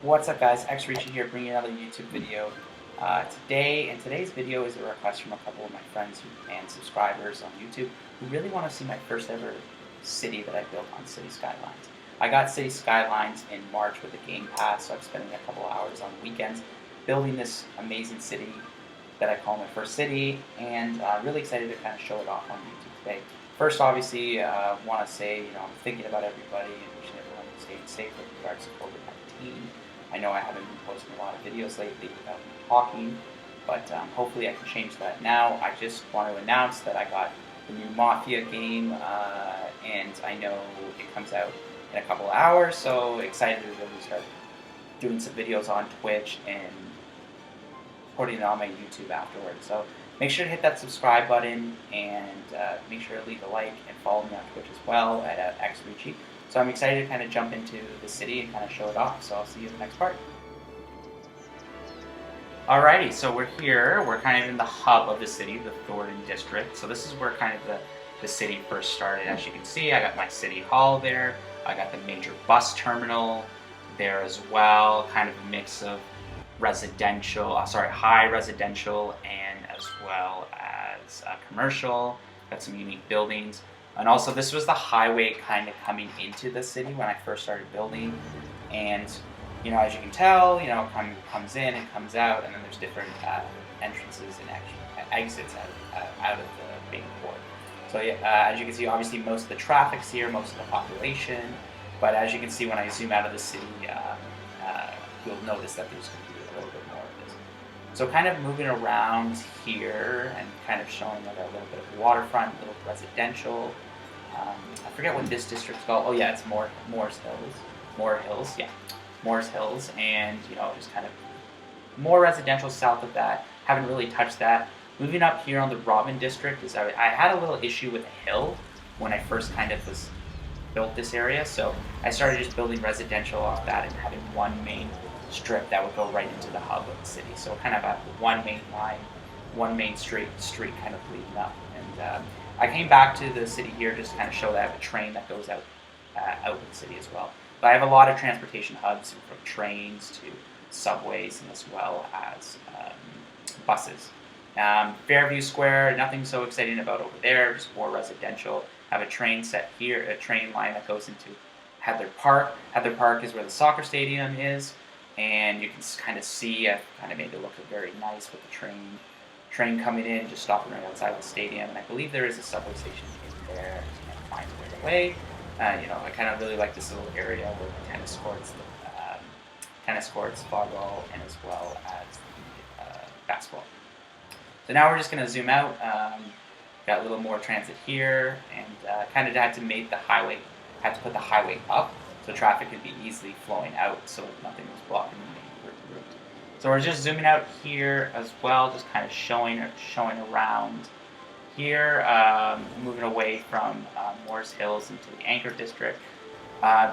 What's up guys, Richie here bringing another YouTube video. Today's video is a request from a couple of my friends and subscribers on YouTube who really want to see my first ever city that I built on City Skylines. I got City Skylines in March with the Game Pass, so I'm spending a couple hours on weekends building this amazing city that I call my first city, and I'm really excited to kind of show it off on YouTube today. First, obviously, want to say, I'm thinking about everybody and wishing everyone staying safe with regards to COVID-19. I know I haven't been posting a lot of videos lately without me talking, but hopefully I can change that now. I just want to announce that I got the new Mafia game, and I know it comes out in a couple of hours, so excited to really start doing some videos on Twitch and putting it on my YouTube afterwards. So make sure to hit that subscribe button and make sure to leave a like and follow me on Twitch as well at Richie. So I'm excited to kind of jump into the city and kind of show it off. So I'll see you in the next part. Alrighty, so we're here. We're kind of in the hub of the city, the Thornton district. So this is where kind of the city first started. As you can see, I got my city hall there. I got the major bus terminal there as well. Kind of a mix of high residential and as well as commercial. Got some unique buildings. And also this was the highway kind of coming into the city when I first started building. And, as you can tell, it comes in and comes out, and then there's different entrances and exits out of the main port. So as you can see, obviously most of the traffic's here, most of the population. But as you can see, when I zoom out of the city, you'll notice that there's going to be a little bit more of this. So kind of moving around here and kind of showing like a little bit of waterfront, a little residential. I forget what this district's called. Oh yeah, it's Moore Hills, and just kind of more residential south of that. Haven't really touched that. Moving up here on the Robin district is I had a little issue with a hill when I first kind of built this area, so I started just building residential off that and having one main strip that would go right into the hub of the city. So kind of at one main line, one main street kind of leading up. And I came back to the city here just to kind of show that I have a train that goes out of the city as well. But I have a lot of transportation hubs, from trains to subways and as well as buses. Fairview Square, nothing so exciting about over there, just more residential. I have a train set here, a train line that goes into Heather Park. Heather Park is where the soccer stadium is, and you can kind of see, I've kind of made it look very nice with the train coming in, just stopping right outside the stadium. And I believe there is a subway station in there. I just can't find it right away. I kind of really like this little area where the tennis courts, volleyball, and as well as the basketball. So now we're just going to zoom out. Got a little more transit here, and kind of had to put the highway up so traffic could be easily flowing out, so nothing was blocking the main route. So we're just zooming out here as well, just kind of showing around here, moving away from Morris Hills into the Anchor District.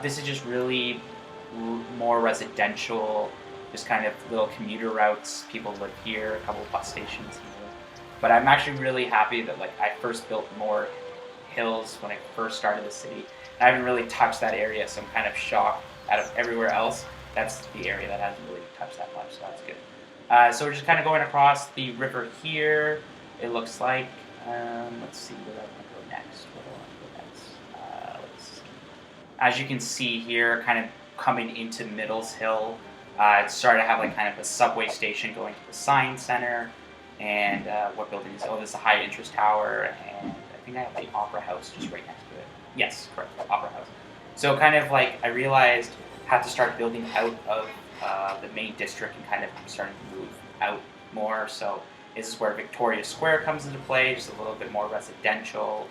This is just really more residential, just kind of little commuter routes. People live here, a couple of bus stations here. But I'm actually really happy that I first built more hills when I first started the city. I haven't really touched that area, so I'm kind of shocked. Out of everywhere else, that's the area that hasn't really touched that much, so that's good. So we're just kind of going across the river here, it looks like. Let's see where I want to go next. Let's see. As you can see here, kind of coming into Middles Hill, it started to have kind of a subway station going to the Science Center. And what building is? Oh, this is a high interest tower, and I think I have the Opera House just right next to it. Yes, correct, Opera House. So kind of I realized I had to start building out of the main district and kind of starting to move out more. So this is where Victoria Square comes into play, just a little bit more residential,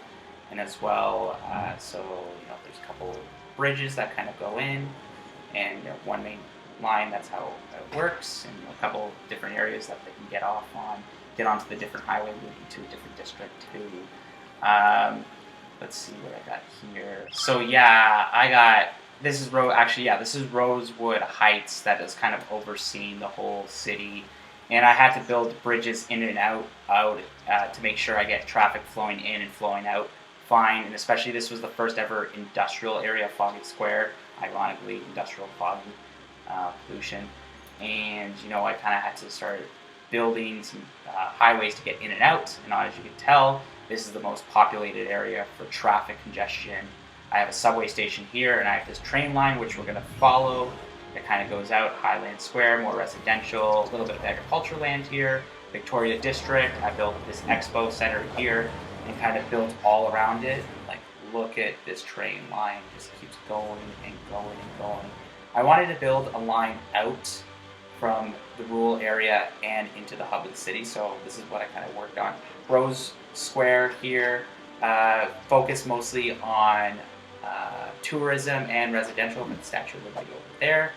and as well, there's a couple bridges that kind of go in, and one main line, that's how it works, and a couple different areas that they can get onto the different highway leading to a different district too. Let's see what I got here. So yeah, this is Rosewood Heights that is kind of overseeing the whole city. And I had to build bridges in and out to make sure I get traffic flowing in and flowing out fine, and especially this was the first ever industrial area, Foggy Square, ironically industrial foggy. pollution. And I kind of had to start building some highways to get in and out. And as you can tell, this is the most populated area for traffic congestion. I have a subway station here, and I have this train line which we're going to follow. It kind of goes out Highland Square, more residential, a little bit of agricultural land here. Victoria District, I built this expo center here and kind of built all around it. Like, look at this train line, just keeps going and going and going. I wanted to build a line out from the rural area and into the hub of the city, so this is what I kind of worked on. Rose Square here, focused mostly on tourism and residential, but the Statue of Liberty over there.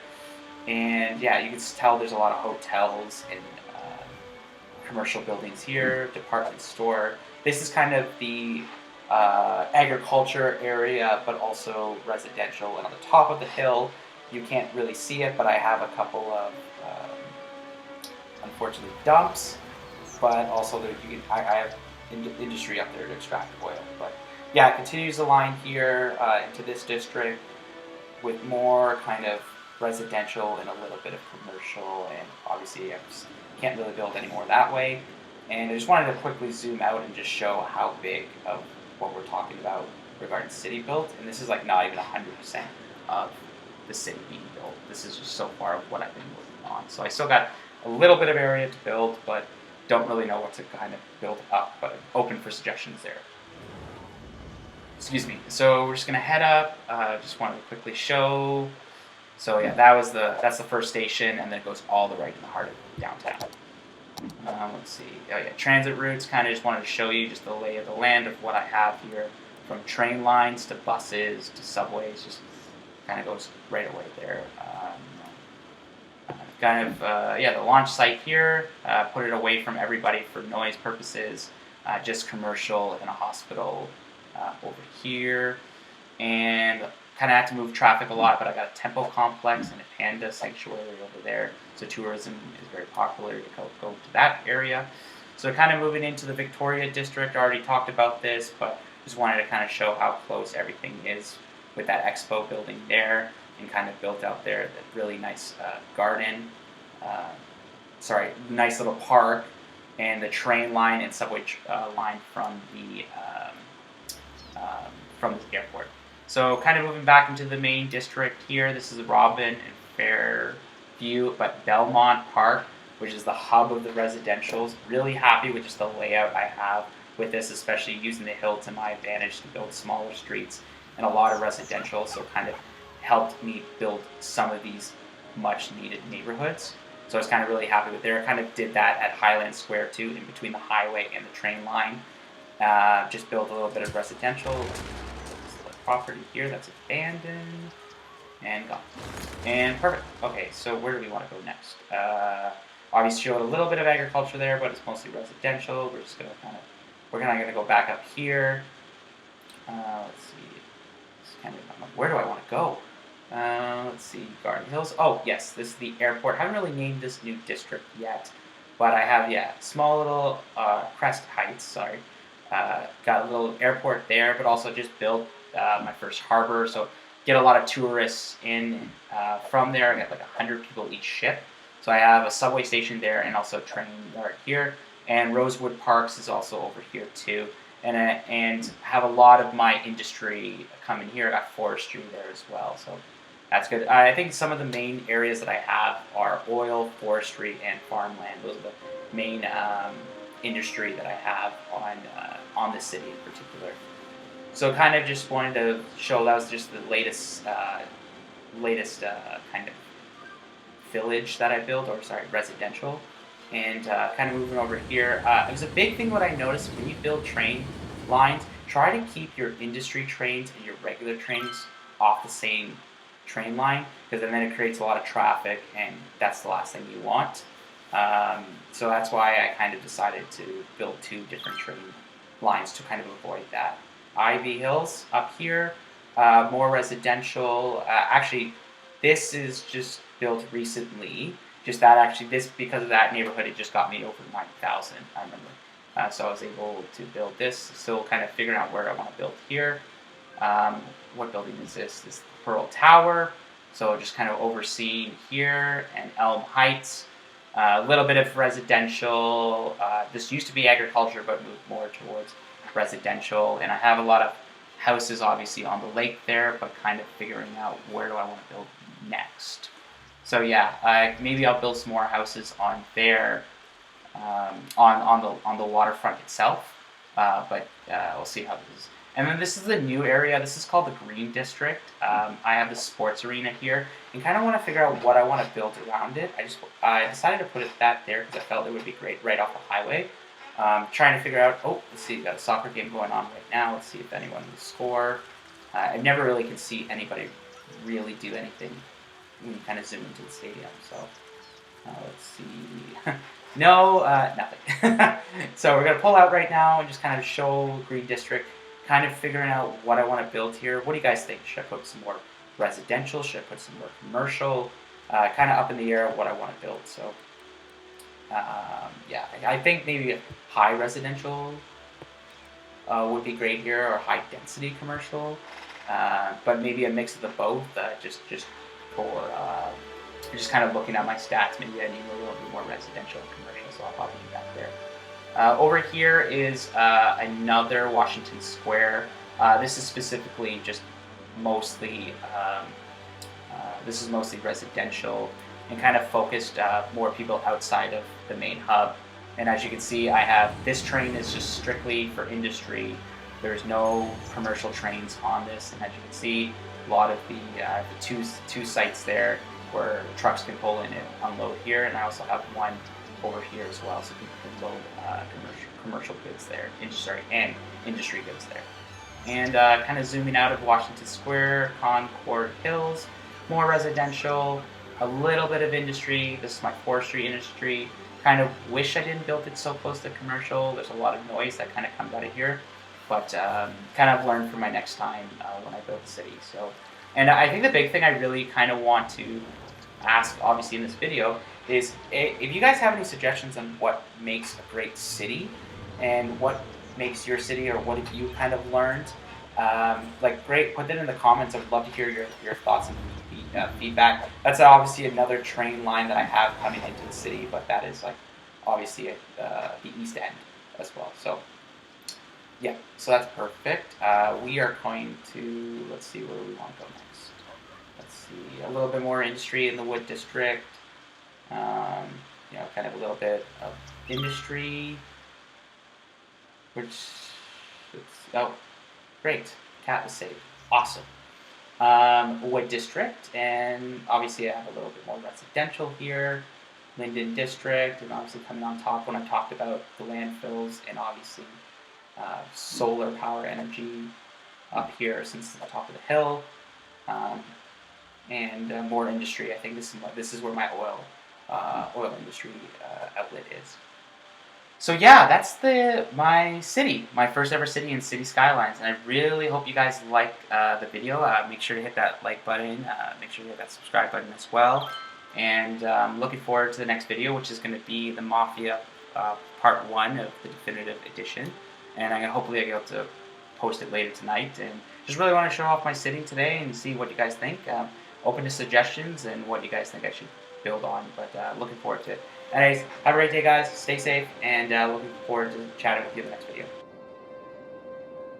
And yeah, you can tell there's a lot of hotels and commercial buildings here, department store. This is kind of the agriculture area, but also residential. And on the top of the hill, you can't really see it, but I have a couple of, unfortunately, dumps. But also, I have industry up there to extract oil. But yeah, it continues the line here into this district with more kind of residential and a little bit of commercial, and obviously I can't really build anymore that way. And I just wanted to quickly zoom out and just show how big of what we're talking about regarding city built. And this is like not even 100% of the city being built. This is just so far of what I've been working on. So I still got a little bit of area to build, but don't really know what to kind of build up, but I'm open for suggestions there. Excuse me. So we're just gonna head up. Just wanted to quickly show. So yeah, that's the first station, and then it goes all the way in the heart of downtown. Let's see. Oh yeah, transit routes. Kind of just wanted to show you just the lay of the land of what I have here, from train lines to buses to subways. Just kind of goes right away there. The launch site here. Put it away from everybody for noise purposes. Just commercial and a hospital over here, and kind of had to move traffic a lot, but I got a temple complex and a panda sanctuary over there, so tourism is very popular to go to that area. So kind of moving into the Victoria District, I already talked about this, but just wanted to kind of show how close everything is with that expo building there, and kind of built out there that really nice nice little park, and the train line and subway line from the airport. So kind of moving back into the main district here, this is Robin and Fairview, but Belmont Park, which is the hub of the residentials. Really happy with just the layout I have with this, especially using the hill to my advantage to build smaller streets and a lot of residential, so kind of helped me build some of these much needed neighborhoods. So I was kind of really happy with there. I kind of did that at Highland Square too, in between the highway and the train line. Just build a little bit of residential. Property here that's abandoned and gone. And perfect. Okay, so where do we want to go next? Obviously showed a little bit of agriculture there, but it's mostly residential. We're just gonna go back up here. Let's see. Where do I want to go? Let's see. Garden Hills. Oh yes, this is the airport. I haven't really named this new district yet, but I have small little Crest Heights. Sorry. Got a little airport there, but also just built my first harbor, so get a lot of tourists in from there. I got like 100 people each ship. So I have a subway station there, and also a train yard here. And Rosewood Parks is also over here too. And have a lot of my industry coming here. I got forestry there as well, so that's good. I think some of the main areas that I have are oil, forestry, and farmland. Those are the main industry that I have on the city in particular. So kind of just wanted to show that was just the latest kind of village that I built, residential. And kind of moving over here, it was a big thing what I noticed when you build train lines, try to keep your industry trains and your regular trains off the same train line, because then it creates a lot of traffic, and that's the last thing you want. So that's why I kind of decided to build two different train lines to kind of avoid that. Ivy Hills up here, more residential. Actually, this is just built recently. Because of that neighborhood, it just got me over 9,000, I remember. So I was able to build this. Still kind of figuring out where I want to build here. What building is this? This is the Pearl Tower. So just kind of overseeing here and Elm Heights. A little bit of residential. This used to be agriculture, but moved more towards residential. And I have a lot of houses, obviously, on the lake there, but kind of figuring out where do I want to build next. So yeah, maybe I'll build some more houses on there, on the waterfront itself. But we'll see how this is. And then this is the new area. This is called the Green District. I have the sports arena here, and kind of want to figure out what I want to build around it. I decided to put that there because I felt it would be great right off the highway. Trying to figure out. Oh, let's see. We've got a soccer game going on right now. Let's see if anyone will score. I never really can see anybody really do anything when you kind of zoom into the stadium. So let's see. No, nothing. So we're gonna pull out right now and just kind of show Green District. Kind of figuring out what I want to build here. What do you guys think? Should I put some more residential? Should I put some more commercial? Kind of up in the air of what I want to build. So, yeah, I think maybe a high residential would be great here, or high density commercial. But maybe a mix of the both. Just for just kind of looking at my stats. Maybe I need a little bit more residential and commercial. So I'll probably do that there. Over here is another Washington Square. This is specifically just mostly this is mostly residential and kind of focused more people outside of the main hub. And as you can see, I have this train is just strictly for industry. There's no commercial trains on this, and as you can see, a lot of the two sites there where trucks can pull in and unload here, and I also have one over here as well, so people can load commercial goods there, and industry goods there. And kind of zooming out of Washington Square, Concord Hills, more residential, a little bit of industry. This is my forestry industry. Kind of wish I didn't build it so close to commercial. There's a lot of noise that kind of comes out of here, but kind of learn for my next time when I build the city. So, and I think the big thing I really kind of want to ask, obviously in this video, is if you guys have any suggestions on what makes a great city and what makes your city, or what have you kind of learned, like great, put that in the comments. I'd love to hear your thoughts and feedback. That's obviously another train line that I have coming into the city, but that is like obviously at the east end as well. So yeah, so that's perfect. We are going to, let's see where we want to go next. Let's see, a little bit more industry in the Wood District. Kind of a little bit of industry, oh, great, cat was saved, awesome. Wood District, and obviously I have a little bit more residential here, Linden District, and obviously coming on top when I talked about the landfills, and obviously solar power energy up here since it's the top of the hill, and more industry. I think this is where my oil industry outlet is. So yeah, that's my city, my first ever city in City Skylines, and I really hope you guys like the video. Make sure to hit that like button, make sure to hit that subscribe button as well, and looking forward to the next video, which is going to be the Mafia part 1 of the definitive edition, and I'm gonna hopefully I'll be able to post it later tonight, and just really want to show off my city today and see what you guys think. Open to suggestions and what you guys think I should build on, but looking forward to it. Anyways, have a great day, guys. Stay safe, and looking forward to chatting with you in the next video.